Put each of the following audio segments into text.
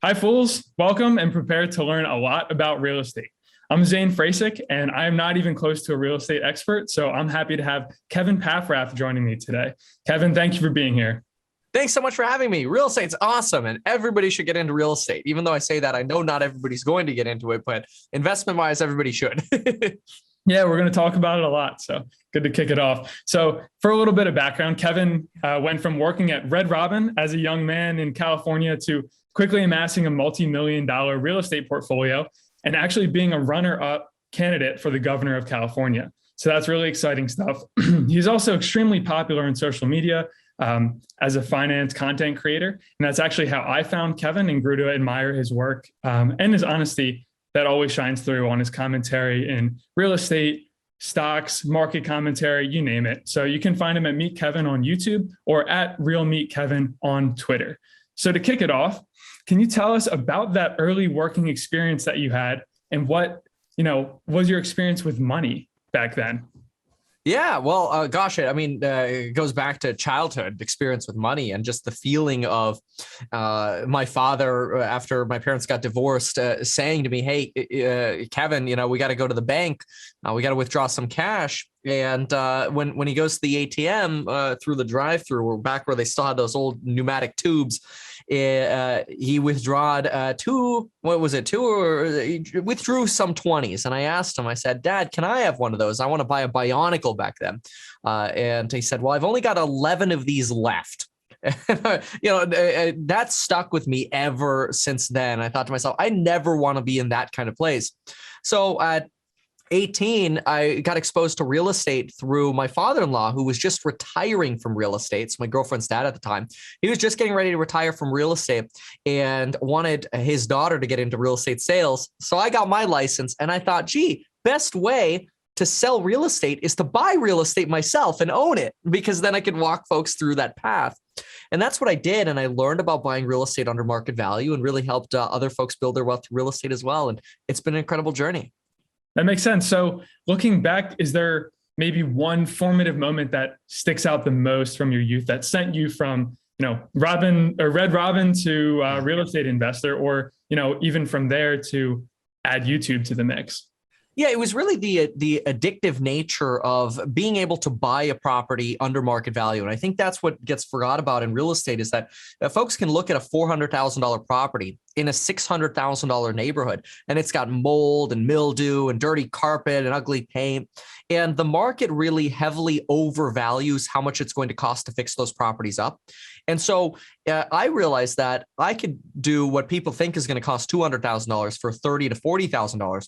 Hi, fools. Welcome and prepare to learn a lot about real estate. I'm Zane Frasick, and I'm not even close to a real estate expert, so I'm happy to have Kevin Paffrath joining me today. Kevin, thank you for being here. Thanks so much for having me. Real estate's awesome, and everybody should get into real estate. Even though I say that, I know not everybody's going to get into it, but investment-wise, everybody should. Yeah, we're going to talk about it a lot, so good to kick it off. So for a little bit of background, Kevin went from working at Red Robin as a young man in California to quickly amassing a multi-million-dollar real estate portfolio and actually being a runner-up candidate for the governor of California. So that's really exciting stuff. He's also extremely popular in social media as a finance content creator. And that's actually how I found Kevin and grew to admire his work and his honesty that always shines through on his commentary in real estate, stocks, market commentary, you name it. So you can find him at MeetKevin on YouTube or at Real MeetKevin on Twitter. So to kick it off, can you tell us about that early working experience that you had and what, was your experience with money back then? Yeah, well, gosh, it goes back to childhood experience with money and just the feeling of my father, after my parents got divorced, saying to me, "Hey, Kevin, we got to go to the bank. We got to withdraw some cash." And when he goes to the ATM through the drive-through, or back where they still had those old pneumatic tubes, he withdrew he withdrew some 20s. And I asked him, I said, "Dad, can I have one of those? I want to buy a Bionicle back then." And he said, "Well, I've only got 11 of these left." That stuck with me ever since then. I thought to myself, I never want to be in that kind of place. So at 18, I got exposed to real estate through my father-in-law, who was just retiring from real estate. So my girlfriend's dad at the time, he was just getting ready to retire from real estate and wanted his daughter to get into real estate sales. So I got my license and I thought, gee, best way to sell real estate is to buy real estate myself and own it, because then I could walk folks through that path. And that's what I did. And I learned about buying real estate under market value and really helped other folks build their wealth through real estate as well. And it's been an incredible journey. That makes sense. So looking back, is there maybe one formative moment that sticks out the most from your youth that sent you from, Red Robin to real estate investor, or, even from there to add YouTube to the mix? Yeah, it was really the addictive nature of being able to buy a property under market value. And I think that's what gets forgot about in real estate, is that folks can look at a $400,000 property in a $600,000 neighborhood, and it's got mold and mildew and dirty carpet and ugly paint. And the market really heavily overvalues how much it's going to cost to fix those properties up. And so I realized that I could do what people think is going to cost $200,000 for $30,000 to $40,000.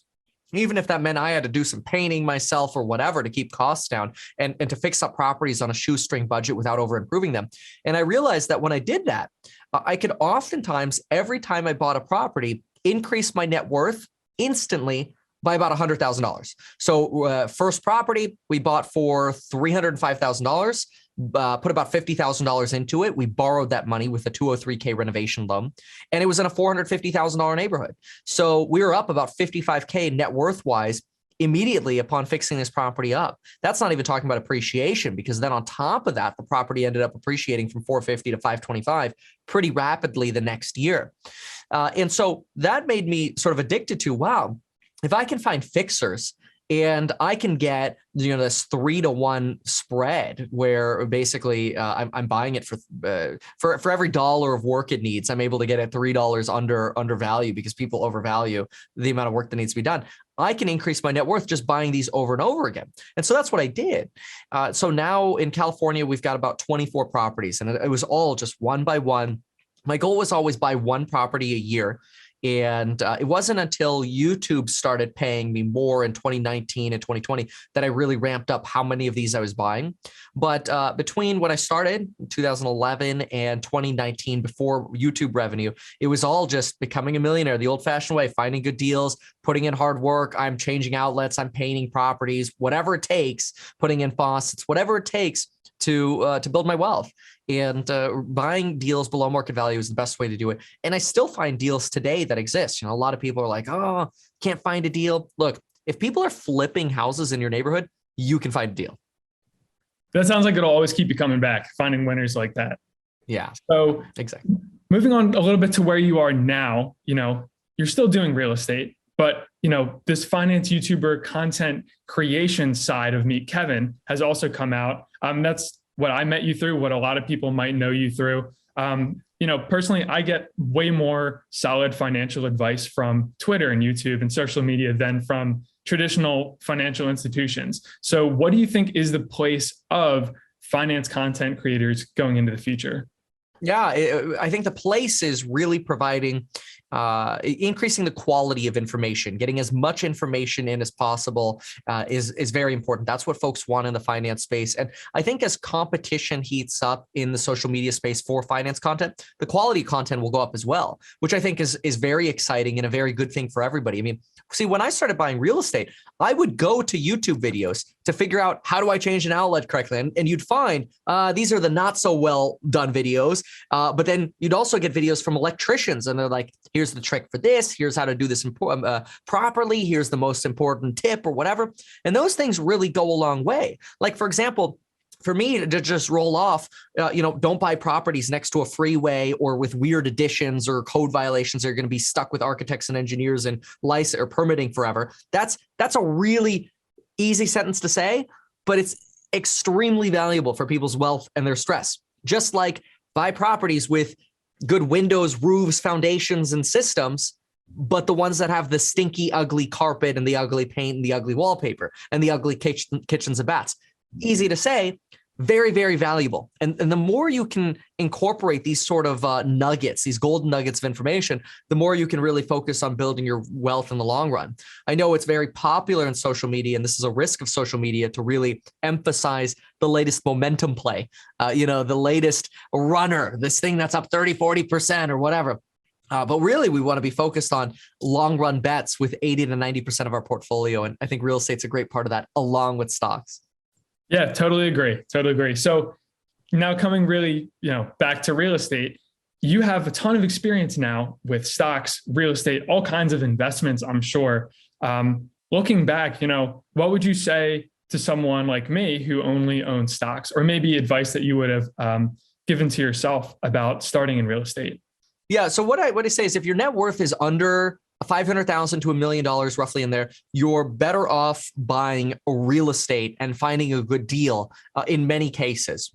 Even if that meant I had to do some painting myself or whatever to keep costs down and to fix up properties on a shoestring budget without over improving them. And I realized that when I did that, I could oftentimes, every time I bought a property, increase my net worth instantly by about $100,000. So first property we bought for $305,000. Put about $50,000 into it. We borrowed that money with a 203K renovation loan, and it was in a $450,000 neighborhood. So we were up about $55K net worth wise immediately upon fixing this property up. That's not even talking about appreciation, because then on top of that, the property ended up appreciating from 450 to 525 pretty rapidly the next year. And so that made me sort of addicted to, wow, if I can find fixers and I can get this 3-to-1 spread, where basically I'm buying it for every dollar of work it needs, I'm able to get it $3 under value, because people overvalue the amount of work that needs to be done. I can increase my net worth just buying these over and over again. And so that's what I did. So now in California, we've got about 24 properties, and it was all just one by one. My goal was always buy one property a year. And it wasn't until YouTube started paying me more in 2019 and 2020 that I really ramped up how many of these I was buying. But between when I started in 2011 and 2019, before YouTube revenue, it was all just becoming a millionaire the old-fashioned way, finding good deals, putting in hard work. I'm changing outlets, I'm painting properties, whatever it takes, putting in faucets, whatever it takes to build my wealth. And buying deals below market value is the best way to do it. And I still find deals today that exist. A lot of people are like, oh, can't find a deal. Look, if people are flipping houses in your neighborhood, you can find a deal. That sounds like it'll always keep you coming back, finding winners like that. Yeah, So exactly. moving on a little bit to where you are now, you're still doing real estate, but this finance YouTuber content creation side of Meet Kevin has also come out. That's what I met you through, what a lot of people might know you through. Personally, I get way more solid financial advice from Twitter and YouTube and social media than from traditional financial institutions. So what do you think is the place of finance content creators going into the future? Yeah, I think the place is really providing, increasing the quality of information, getting as much information in as possible is very important. That's what folks want in the finance space. And I think as competition heats up in the social media space for finance content, the quality of content will go up as well, which I think is very exciting and a very good thing for everybody. I mean, see, when I started buying real estate, I would go to YouTube videos to figure out how do I change an outlet correctly. And you'd find these are the not so well done videos. But then you'd also get videos from electricians and they're like, here's the trick for this. Here's how to do this properly. Here's the most important tip or whatever. And those things really go a long way. Like, for example, for me to just roll off, don't buy properties next to a freeway or with weird additions or code violations that are going to be stuck with architects and engineers and license or permitting forever. That's a really easy sentence to say, but it's extremely valuable for people's wealth and their stress. Just like buy properties with good windows, roofs, foundations, and systems, but the ones that have the stinky, ugly carpet and the ugly paint and the ugly wallpaper and the ugly kitchens and baths. Easy to say, very, very valuable. And the more you can incorporate these sort of nuggets, these golden nuggets of information, the more you can really focus on building your wealth in the long run. I know it's very popular in social media, and this is a risk of social media to really emphasize the latest momentum play, the latest runner, this thing that's up 30, 40% or whatever. But really, we want to be focused on long run bets with 80 to 90% of our portfolio. And I think real estate's a great part of that, along with stocks. Yeah, totally agree. Totally agree. So now coming really, back to real estate, you have a ton of experience now with stocks, real estate, all kinds of investments, I'm sure. Looking back, what would you say to someone like me who only owns stocks, or maybe advice that you would have given to yourself about starting in real estate? Yeah. So what I say is if your net worth is under $500,000 to $1 million roughly in there, you're better off buying real estate and finding a good deal in many cases.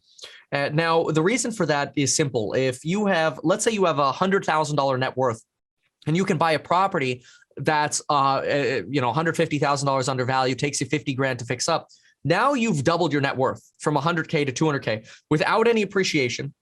Now, the reason for that is simple. If you have, let's say you have $100,000 net worth and you can buy a property that's, $150,000 undervalued, takes you 50 grand to fix up. Now you've doubled your net worth from 100K to 200K without any appreciation.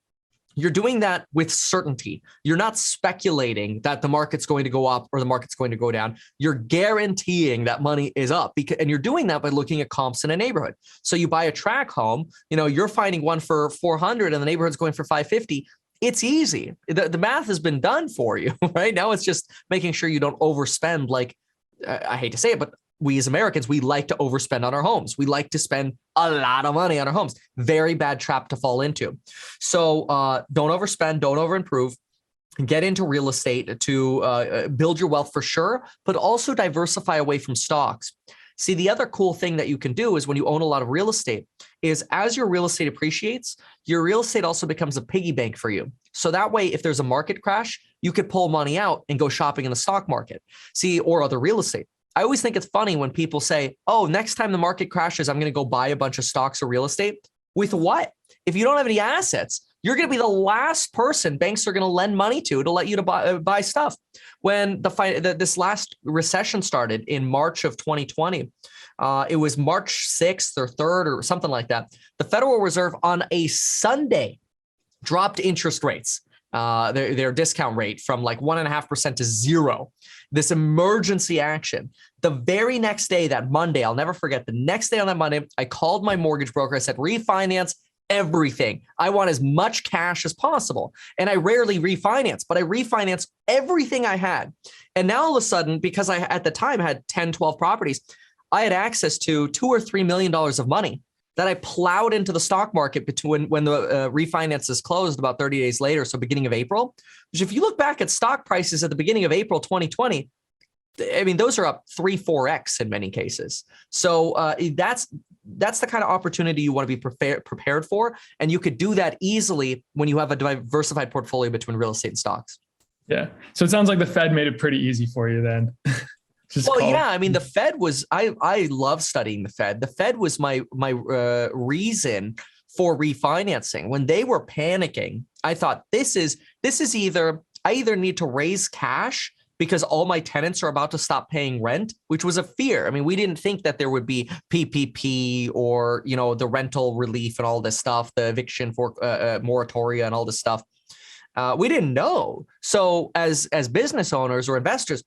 You're doing that with certainty. You're not speculating that the market's going to go up or the market's going to go down. You're guaranteeing that money is up, and you're doing that by looking at comps in a neighborhood. So you buy a tract home, you're finding one for 400 and the neighborhood's going for 550. It's easy. The math has been done for you, right? Now it's just making sure you don't overspend. Like, I hate to say it, but we as Americans, we like to overspend on our homes. We like to spend a lot of money on our homes. Very bad trap to fall into. So don't overspend, don't overimprove. Get into real estate to build your wealth for sure, but also diversify away from stocks. See, the other cool thing that you can do is when you own a lot of real estate is as your real estate appreciates, your real estate also becomes a piggy bank for you. So that way, if there's a market crash, you could pull money out and go shopping in the stock market, or other real estate. I always think it's funny when people say, oh, next time the market crashes, I'm going to go buy a bunch of stocks or real estate. With what? If you don't have any assets, you're going to be the last person banks are going to lend money to let you to buy stuff. When this last recession started in March of 2020, it was March 6th or 3rd or something like that. The Federal Reserve on a Sunday dropped interest rates. Their discount rate from like 1.5% to 0. This emergency action. The very next day, that Monday, I'll never forget, the next day on that Monday, I called my mortgage broker. I said, refinance everything. I want as much cash as possible. And I rarely refinance, but I refinanced everything I had. And now all of a sudden, because I, at the time, had 10, 12 properties, I had access to $2 or $3 million of money that I plowed into the stock market between when the refinances closed about 30 days later, so beginning of April. Which if you look back at stock prices at the beginning of April 2020, I mean, those are up 3-4x in many cases. So that's the kind of opportunity you want to be prepared for. And you could do that easily when you have a diversified portfolio between real estate and stocks. Yeah. So it sounds like the Fed made it pretty easy for you then. Yeah. I mean, the Fed was, I love studying the Fed. The Fed was my reason for refinancing. When they were panicking, I thought this is either, I either need to raise cash because all my tenants are about to stop paying rent, which was a fear. I mean, we didn't think that there would be PPP or, the rental relief and all this stuff, the eviction for moratoria and all this stuff. We didn't know. So as business owners or investors,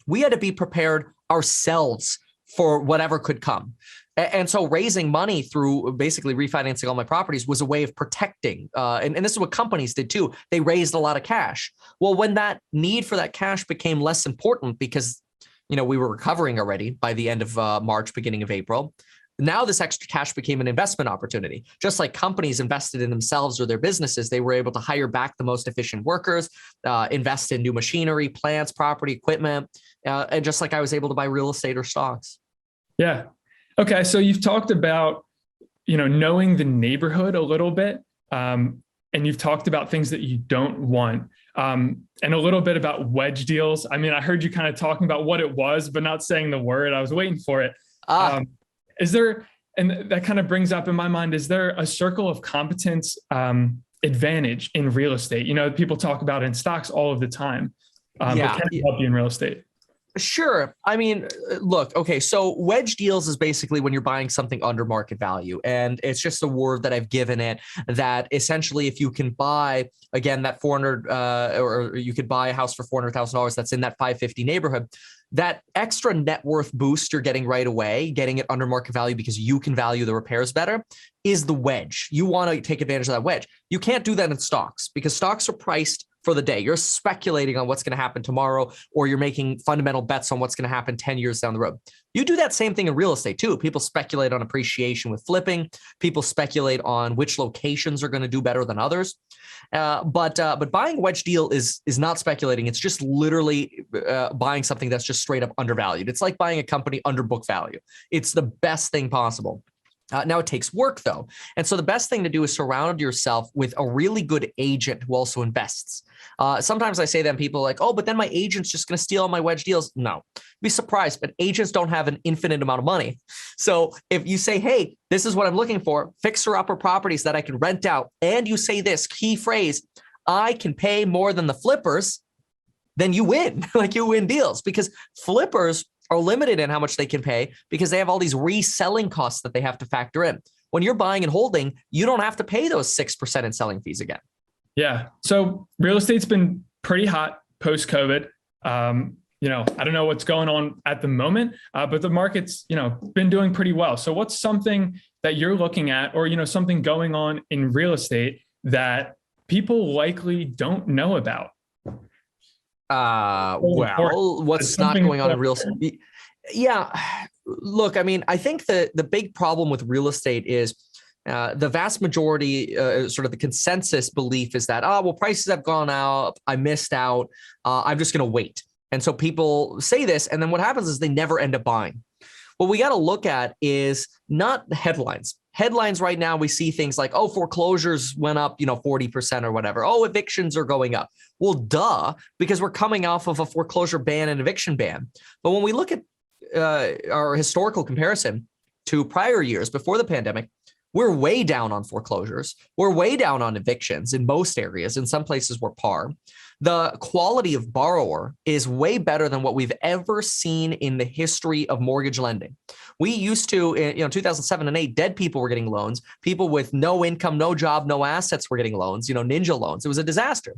we had to be prepared ourselves for whatever could come. And so raising money through basically refinancing all my properties was a way of protecting. And this is what companies did too. They raised a lot of cash. Well, when that need for that cash became less important because, we were recovering already by the end of March, beginning of April, now this extra cash became an investment opportunity. Just like companies invested in themselves or their businesses, they were able to hire back the most efficient workers, invest in new machinery, plants, property, equipment, and just like I was able to buy real estate or stocks. Yeah. Okay. So you've talked about, knowing the neighborhood a little bit, and you've talked about things that you don't want, and a little bit about wedge deals. I mean, I heard you kind of talking about what it was, but not saying the word. I was waiting for it. Is there, and that kind of brings up in my mind, is there a circle of competence advantage in real estate? People talk about in stocks all of the time, but can it help you in real estate? Sure. I mean, look, okay. So wedge deals is basically when you're buying something under market value. And it's just a word that I've given it that essentially if you can buy, again, that 400 or you could buy a house for $400,000 that's in that 550 neighborhood, that extra net worth boost you're getting right away, getting it under market value because you can value the repairs better, is the wedge. You want to take advantage of that wedge. You can't do that in stocks because stocks are priced for the day. You're speculating on what's going to happen tomorrow, or you're making fundamental bets on what's going to happen 10 years down the road. You do that same thing in real estate too. People speculate on appreciation with flipping. People speculate on which locations are going to do better than others. But buying a wedge deal is not speculating. It's just literally buying something that's just straight up undervalued. It's like buying a company under book value. It's the best thing possible. Now it takes work though. And so the best thing to do is surround yourself with a really good agent who also invests. Sometimes I say that and people are like, oh, but then my agent's just going to steal all my wedge deals. No, be surprised, but agents don't have an infinite amount of money. So if you say, hey, this is what I'm looking for, fixer upper properties that I can rent out. And you say this key phrase, I can pay more than the flippers, then you win, like you win deals because flippers are limited in how much they can pay because they have all these reselling costs that they have to factor in. When you're buying and holding, you don't have to pay those 6% in selling fees again. Yeah. So real estate's been pretty hot post-COVID. I don't know what's going on at the moment, but the market's, been doing pretty well. So what's something that you're looking at or, something going on in real estate that people likely don't know about? What's not going on in real estate? Yeah. Look, I mean, I think the big problem with real estate is the vast majority, sort of the consensus belief is that, prices have gone up. I missed out. I'm just going to wait. And so people say this, and then what happens is they never end up buying. What we got to look at is not the headlines. Headlines right now, we see things like, foreclosures went up, 40% or whatever. Evictions are going up. Well, duh, because we're coming off of a foreclosure ban and eviction ban. But when we look at our historical comparison to prior years before the pandemic, we're way down on foreclosures. We're way down on evictions in most areas. In some places, we're par. The quality of borrower is way better than what we've ever seen in the history of mortgage lending. We used to, 2007 and 8, dead people were getting loans. People with no income, no job, no assets were getting loans, ninja loans. It was a disaster.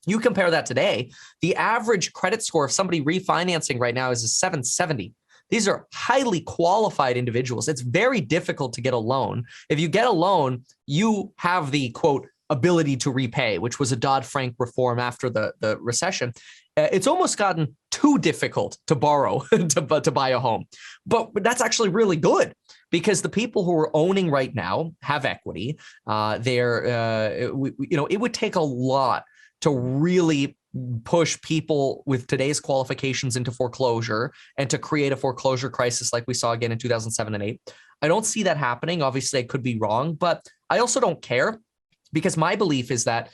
You compare that today, the average credit score of somebody refinancing right now is a 770. These are highly qualified individuals. It's very difficult to get a loan. If you get a loan, you have the, quote, ability to repay, which was a Dodd-Frank reform after the recession. It's almost gotten too difficult to borrow to buy a home. But that's actually really good because the people who are owning right now have equity. It would take a lot to really push people with today's qualifications into foreclosure and to create a foreclosure crisis like we saw again in 2007 and 8. I don't see that happening. Obviously, I could be wrong, but I also don't care, because my belief is that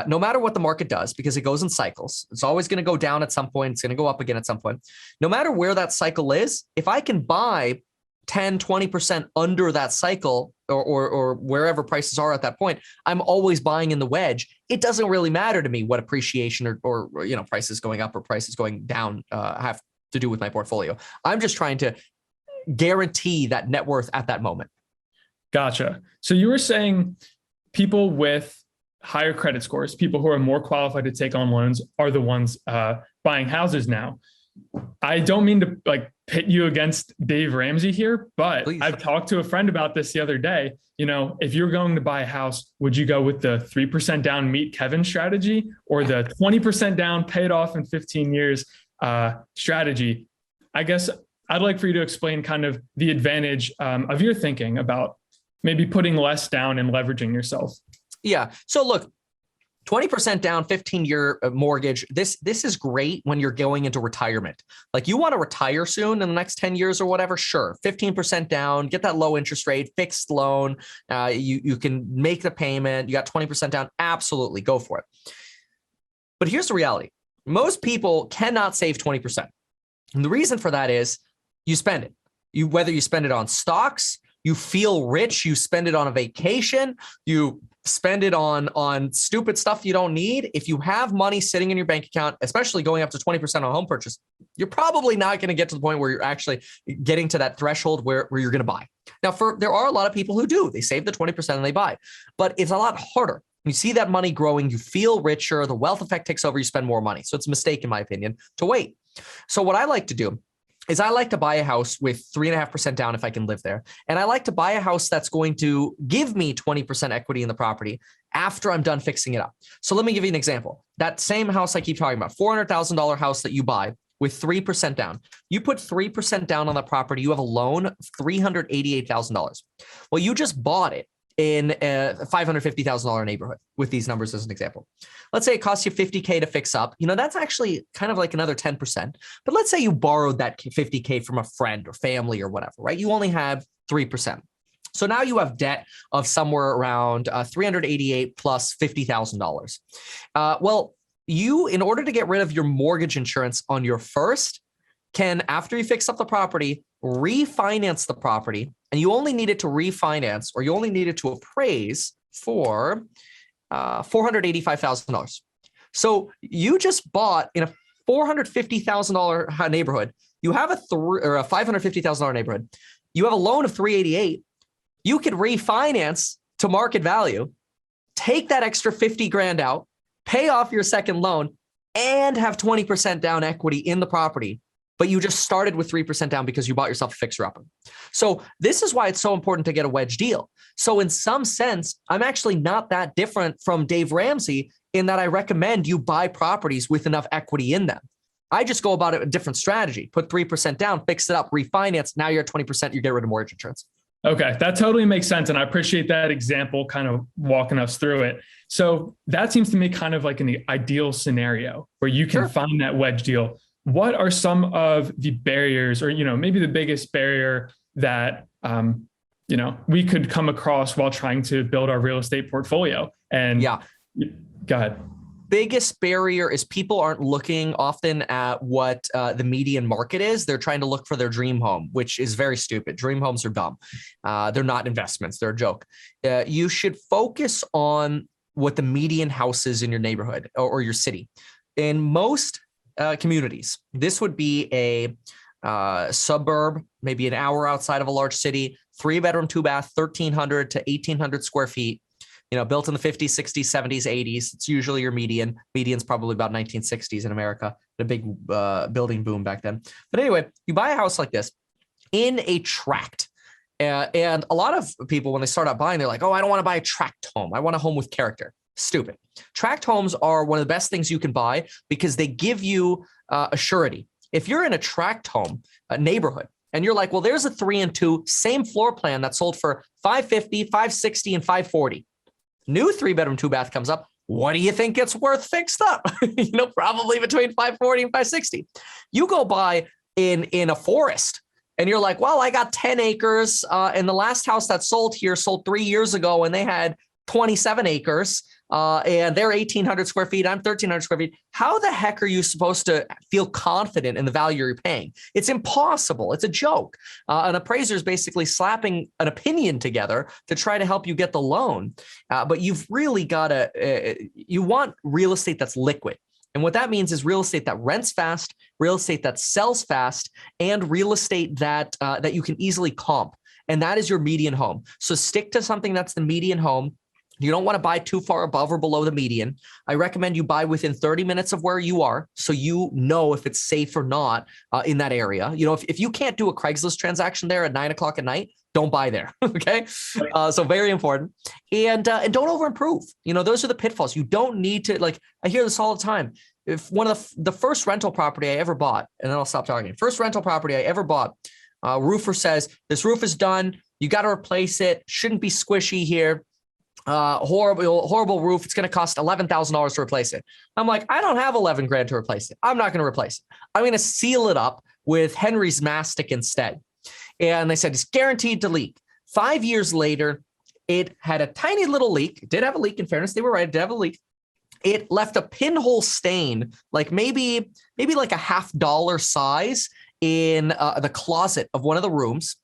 no matter what the market does, because it goes in cycles, it's always going to go down at some point. It's going to go up again at some point. No matter where that cycle is, if I can buy 10, 20% under that cycle or wherever prices are at that point, I'm always buying in the wedge. It doesn't really matter to me what appreciation or prices going up or prices going down have to do with my portfolio. I'm just trying to guarantee that net worth at that moment. Gotcha. So you were saying people with higher credit scores, people who are more qualified to take on loans, are the ones buying houses now. I don't mean to pit you against Dave Ramsey here, but please. I've talked to a friend about this the other day. If you're going to buy a house, would you go with the 3% down MeetKevin strategy or the 20% down, pay it off in 15 years strategy? I guess I'd like for you to explain kind of the advantage of your thinking about maybe putting less down and leveraging yourself. Yeah. So look, 20% down, 15-year mortgage. This is great when you're going into retirement. Like, you want to retire soon in the next 10 years or whatever. Sure. 15% down, get that low interest rate, fixed loan. You can make the payment. You got 20% down. Absolutely. Go for it. But here's the reality. Most people cannot save 20%. And the reason for that is you spend it. Whether you spend it on stocks, you feel rich, you spend it on a vacation, you spend it on stupid stuff you don't need. If you have money sitting in your bank account, especially going up to 20% on a home purchase, you're probably not going to get to the point where you're actually getting to that threshold where you're going to buy. Now, there are a lot of people who do. They save the 20% and they buy. But it's a lot harder. You see that money growing, you feel richer, the wealth effect takes over, you spend more money. So it's a mistake, in my opinion, to wait. So what I like to do is I like to buy a house with 3.5% down if I can live there. And I like to buy a house that's going to give me 20% equity in the property after I'm done fixing it up. So let me give you an example. That same house I keep talking about, $400,000 house that you buy with 3% down. You put 3% down on the property, you have a loan of $388,000. Well, you just bought it in a $550,000 neighborhood with these numbers as an example. Let's say it costs you $50K to fix up. That's actually kind of like another 10%. But let's say you borrowed that $50K from a friend or family or whatever, right? You only have 3%. So now you have debt of somewhere around $388 plus $50,000. Well, you, in order to get rid of your mortgage insurance on your first, can, after you fix up the property, refinance the property, and you only needed to refinance, or you only needed to appraise for $485,000. So you just bought in a $450,000 neighborhood. You have a $550,000 neighborhood. You have a loan of $388. You could refinance to market value, take that extra 50 grand out, pay off your second loan, and have 20% down equity in the property. But you just started with 3% down because you bought yourself a fixer-upper. So this is why it's so important to get a wedge deal. So in some sense, I'm actually not that different from Dave Ramsey in that I recommend you buy properties with enough equity in them. I just go about it a different strategy. Put 3% down, fix it up, refinance. Now you're at 20%, you get rid of mortgage insurance. Okay, that totally makes sense. And I appreciate that example kind of walking us through it. So that seems to me kind of like an ideal scenario where you can find that wedge deal. What are some of the barriers, or, maybe the biggest barrier that, we could come across while trying to build our real estate portfolio? And go ahead. Biggest barrier is people aren't looking often at what the median market is. They're trying to look for their dream home, which is very stupid. Dream homes are dumb. They're not investments. They're a joke. You should focus on what the median house is in your neighborhood or your city. In most communities, this would be a suburb, maybe an hour outside of a large city, 3-bedroom, 2-bath, 1,300 to 1,800 square feet. Built in the 50s, 60s, 70s, 80s. It's usually your median. Median's probably about 1960s in America. A big building boom back then. But anyway, you buy a house like this in a tract. And a lot of people, when they start out buying, they're like, oh, I don't want to buy a tract home. I want a home with character. Stupid. Tract homes are one of the best things you can buy because they give you a surety. If you're in a tract home, a neighborhood, and you're like, well, there's a 3 and 2, same floor plan that sold for $550, $560, and $540. New 3-bedroom, 2-bath comes up, What do you think it's worth fixed up? Probably between 540 and 560. You go buy in a forest and you're like, well, I got 10 acres. And the last house that sold here sold 3 years ago and they had 27 acres. And they're 1,800 square feet. I'm 1,300 square feet. How the heck are you supposed to feel confident in the value you're paying? It's impossible. It's a joke. An appraiser is basically slapping an opinion together to try to help you get the loan. But you've really got to, you want real estate that's liquid. And what that means is real estate that rents fast, real estate that sells fast, and real estate that that you can easily comp. And that is your median home. So stick to something that's the median home. You don't want to buy too far above or below the median. I recommend you buy within 30 minutes of where you are so you know if it's safe or not in that area. If you can't do a Craigslist transaction there at 9 o'clock at night, don't buy there, okay? So very important. And don't over-improve. Those are the pitfalls. You don't need to, I hear this all the time. If one of the first rental property I ever bought, and then I'll stop talking. First rental property I ever bought, roofer says, this roof is done. You got to replace it. Shouldn't be squishy here. Horrible roof. It's going to cost $11,000 to replace it. I'm like, I don't have 11 grand to replace it. I'm not going to replace it. I'm going to seal it up with Henry's mastic instead. And they said, it's guaranteed to leak. 5 years later, it had a tiny little leak. It did have a leak. In fairness, they were right. It did have a leak. It left a pinhole stain, like maybe like a $50 size in the closet of one of the rooms.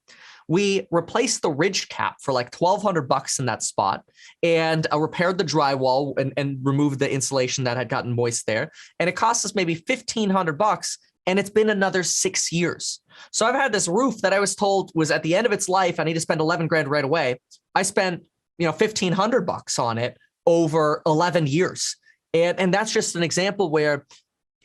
We replaced the ridge cap for like $1,200 in that spot and repaired the drywall and removed the insulation that had gotten moist there. And it cost us maybe $1,500, and it's been another 6 years. So I've had this roof that I was told was at the end of its life. I need to spend 11 grand right away. I spent, $1,500 on it over 11 years. And that's just an example where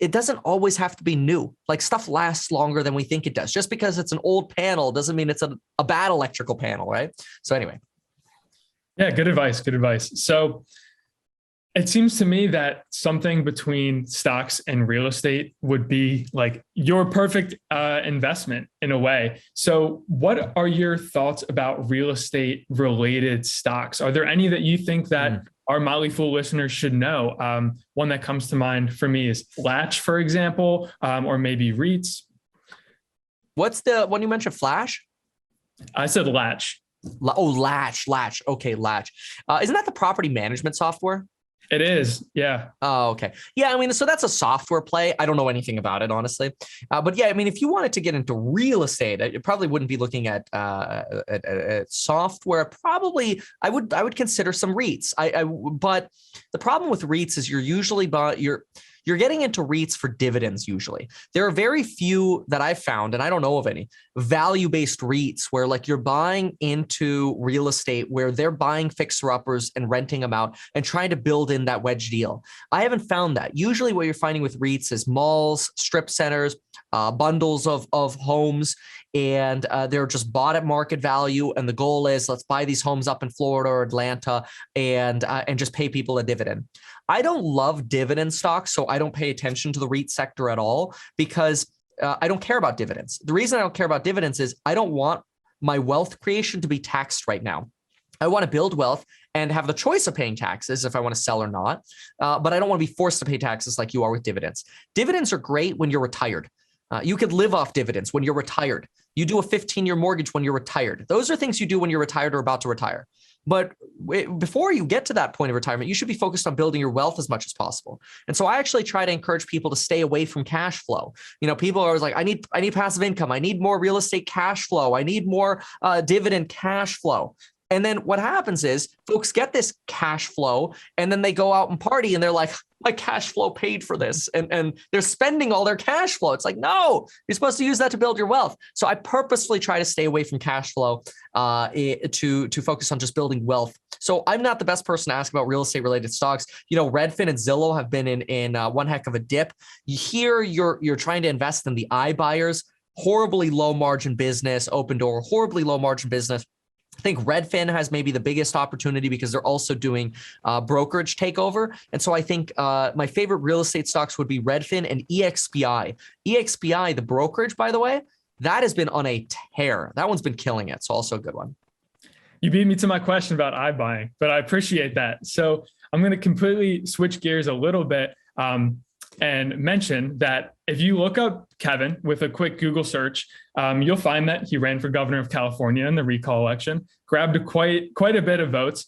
it doesn't always have to be new. Like, stuff lasts longer than we think it does. Just because it's an old panel doesn't mean it's a bad electrical panel, right? So anyway. Yeah, good advice. Good advice. So it seems to me that something between stocks and real estate would be like your perfect investment in a way. So what are your thoughts about real estate related stocks? Are there any that you think that our Motley Fool listeners should know? One that comes to mind for me is Latch, for example, or maybe REITs. What's the one you mentioned? Flash? I said Latch. Latch. Okay, Latch. Isn't that the property management software? It is. Yeah. Oh, okay. Yeah. I mean, so that's a software play. I don't know anything about it, honestly. But yeah, I mean, if you wanted to get into real estate, you probably wouldn't be looking at software. Probably, I would consider some REITs. But the problem with REITs is you're getting into REITs for dividends usually. There are very few that I've found, and I don't know of any, value-based REITs where like you're buying into real estate where they're buying fixer-uppers and renting them out and trying to build in that wedge deal. I haven't found that. Usually what you're finding with REITs is malls, strip centers, bundles of homes, and they're just bought at market value. And the goal is, let's buy these homes up in Florida or Atlanta and just pay people a dividend. I don't love dividend stocks, so I don't pay attention to the REIT sector at all because I don't care about dividends. The reason I don't care about dividends is I don't want my wealth creation to be taxed right now. I want to build wealth and have the choice of paying taxes if I want to sell or not, but I don't want to be forced to pay taxes like you are with dividends. Dividends are great when you're retired. You could live off dividends when you're retired. You do a 15-year mortgage when you're retired. Those are things you do when you're retired or about to retire. But before you get to that point of retirement, you should be focused on building your wealth as much as possible. And so I actually try to encourage people to stay away from cash flow. People are always like, I need passive income. I need more real estate cash flow. I need more dividend cash flow. And then what happens is folks get this cash flow and then they go out and party and they're like, my cash flow paid for this. And they're spending all their cash flow. It's like, no, you're supposed to use that to build your wealth. So I purposefully try to stay away from cash flow to focus on just building wealth. So I'm not the best person to ask about real estate related stocks. Redfin and Zillow have been in one heck of a dip. Here you're trying to invest in the iBuyers, horribly low margin business, Open Door, horribly low margin business. I think Redfin has maybe the biggest opportunity because they're also doing brokerage takeover. And so I think my favorite real estate stocks would be Redfin and EXPI. EXPI, the brokerage, by the way, that has been on a tear. That one's been killing it. So also a good one. You beat me to my question about iBuying, but I appreciate that. So I'm going to completely switch gears a little bit and mention that if you look up Kevin with a quick Google search, you'll find that he ran for governor of California in the recall election, grabbed quite a bit of votes.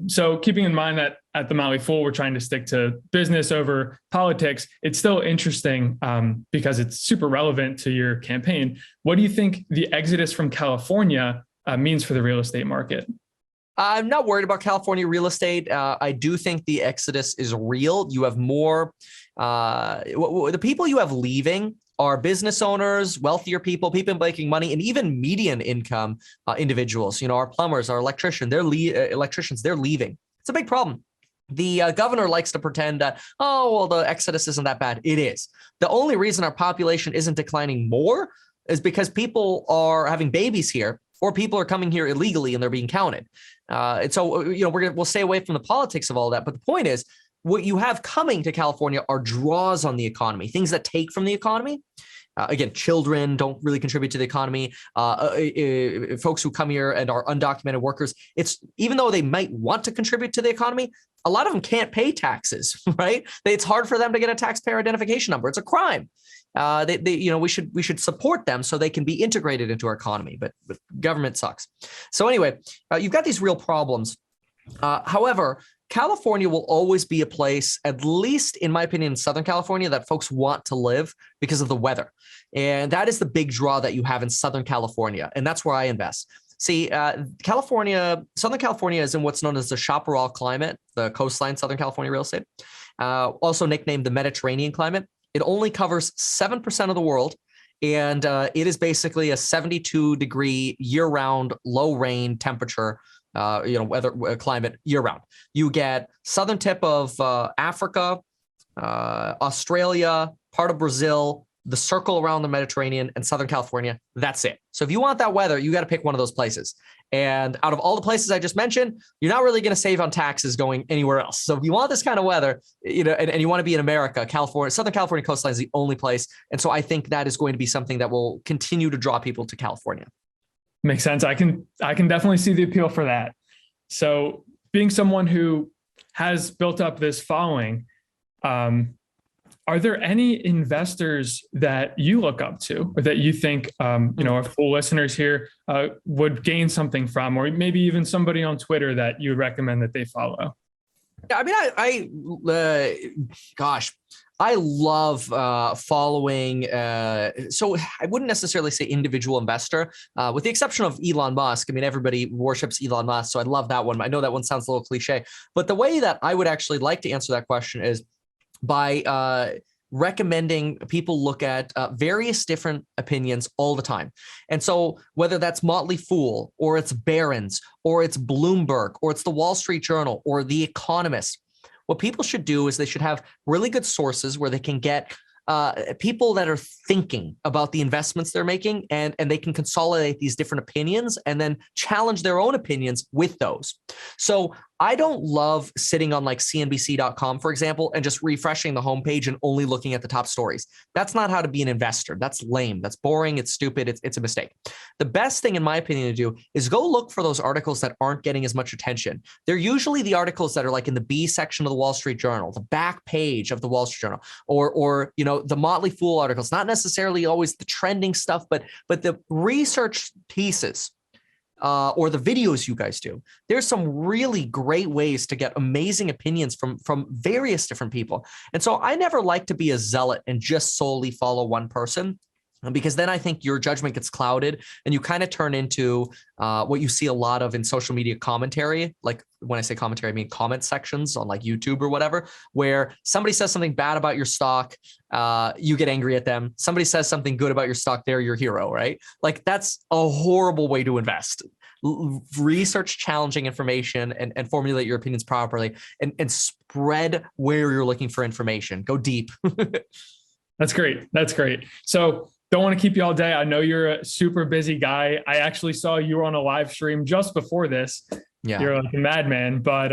So keeping in mind that at the Motley Fool, we're trying to stick to business over politics, it's still interesting because it's super relevant to your campaign. What do you think the exodus from California means for the real estate market? I'm not worried about California real estate. I do think the exodus is real. You have more, the people you have leaving are business owners, wealthier people making money, and even median income individuals. Our plumbers, our electricians, they're leaving. It's a big problem. The governor likes to pretend that, the exodus isn't that bad. It is. The only reason our population isn't declining more is because people are having babies here, or people are coming here illegally and they're being counted. And so, we'll stay away from the politics of all that. But the point is, what you have coming to California are draws on the economy, things that take from the economy. Again, children don't really contribute to the economy. Folks who come here and are undocumented workers, even though they might want to contribute to the economy, a lot of them can't pay taxes, right? It's hard for them to get a taxpayer identification number. It's a crime. We should support them so they can be integrated into our economy, but government sucks. So anyway, you've got these real problems. However, California will always be a place, at least in my opinion, in Southern California, that folks want to live because of the weather. And that is the big draw that you have in Southern California. And that's where I invest. See, Southern California is in what's known as the chaparral climate, the coastline, Southern California real estate, also nicknamed the Mediterranean climate. It only covers 7% of the world. And it is basically a 72-degree year-round, low-rain temperature weather climate year round. You get southern tip of Africa, Australia, part of Brazil, the circle around the Mediterranean, and Southern California. That's it. So if you want that weather, you got to pick one of those places. And out of all the places I just mentioned, you're not really going to save on taxes going anywhere else. So if you want this kind of weather, and you want to be in America, Southern California coastline is the only place. And so I think that is going to be something that will continue to draw people to California. Makes sense. I can definitely see the appeal for that. So being someone who has built up this following, are there any investors that you look up to or that you think, our full listeners here would gain something from, or maybe even somebody on Twitter that you would recommend that they follow? I mean, I love following. So I wouldn't necessarily say individual investor, with the exception of Elon Musk. I mean, everybody worships Elon Musk, so I love that one. I know that one sounds a little cliche, but the way that I would actually like to answer that question is by recommending people look at various different opinions all the time. And so whether that's Motley Fool, or it's Barron's, or it's Bloomberg, or it's the Wall Street Journal, or The Economist, what people should do is they should have really good sources where they can get people that are thinking about the investments they're making, and they can consolidate these different opinions and then challenge their own opinions with those. So I don't love sitting on like CNBC.com, for example, and just refreshing the homepage and only looking at the top stories. That's not how to be an investor. That's lame. That's boring. It's stupid. It's a mistake. The best thing, in my opinion, to do is go look for those articles that aren't getting as much attention. They're usually the articles that are like in the B section of the Wall Street Journal, the back page of the Wall Street Journal, or the Motley Fool articles. Not necessarily always the trending stuff, but the research pieces. Or the videos you guys do. There's some really great ways to get amazing opinions from various different people. And so I never like to be a zealot and just solely follow one person, because then I think your judgment gets clouded and you kind of turn into what you see a lot of in social media commentary. Like when I say commentary, I mean comment sections on like YouTube or whatever, where somebody says something bad about your stock, you get angry at them. Somebody says something good about your stock, they're your hero, right? Like that's a horrible way to invest. Research challenging information and formulate your opinions properly, and spread where you're looking for information. Go deep. That's great. That's great. So don't want to keep you all day. I know you're a super busy guy. I actually saw you were on a live stream just before this. Yeah. You're like a madman. But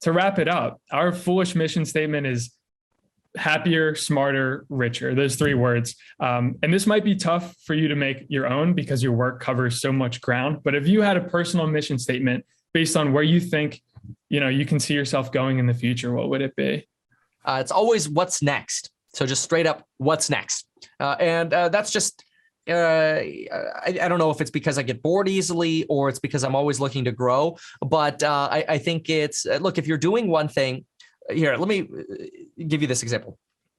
to wrap it up, our foolish mission statement is happier, smarter, richer. Those three words. And this might be tough for you to make your own because your work covers so much ground. But if you had a personal mission statement based on where you think you can see yourself going in the future, what would it be? It's always what's next. So just straight up, what's next? And that's just, I don't know if it's because I get bored easily or it's because I'm always looking to grow. But I think it's, look, if you're doing one thing, here, let me give you this example.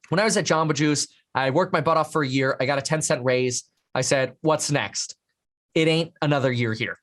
When I was at Jamba Juice, I worked my butt off for a year. I got a 10-cent raise. I said, what's next? It ain't another year here,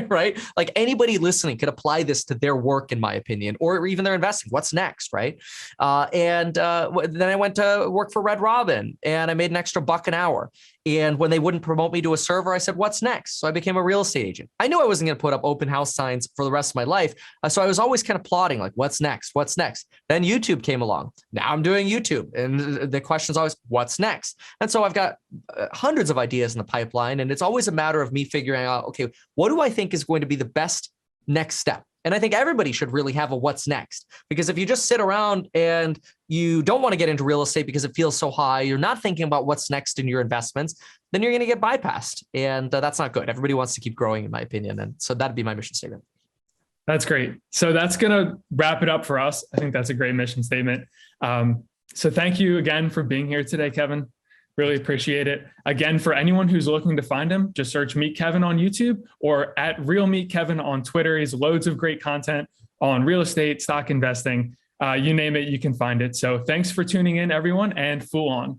right? Like anybody listening could apply this to their work, in my opinion, or even their investing. What's next, right? And then I went to work for Red Robin and I made an extra $1 an hour. And when they wouldn't promote me to a server, I said, what's next? So I became a real estate agent. I knew I wasn't going to put up open house signs for the rest of my life. So I was always kind of plotting like, what's next? What's next? Then YouTube came along. Now I'm doing YouTube. And the question is always, what's next? And so I've got hundreds of ideas in the pipeline. And it's always a matter of me figuring out, okay, what do I think is going to be the best next step? And I think everybody should really have a what's next, because if you just sit around and you don't want to get into real estate because it feels so high, you're not thinking about what's next in your investments, then you're going to get bypassed. And that's not good. Everybody wants to keep growing, in my opinion. And so that'd be my mission statement. That's great. So that's going to wrap it up for us. I think that's a great mission statement. So thank you again for being here today, Kevin. Really appreciate it. Again, for anyone who's looking to find him, just search MeetKevin on YouTube or at Real MeetKevin on Twitter. He's loads of great content on real estate, stock investing, you name it, you can find it. So thanks for tuning in, everyone, and Fool on.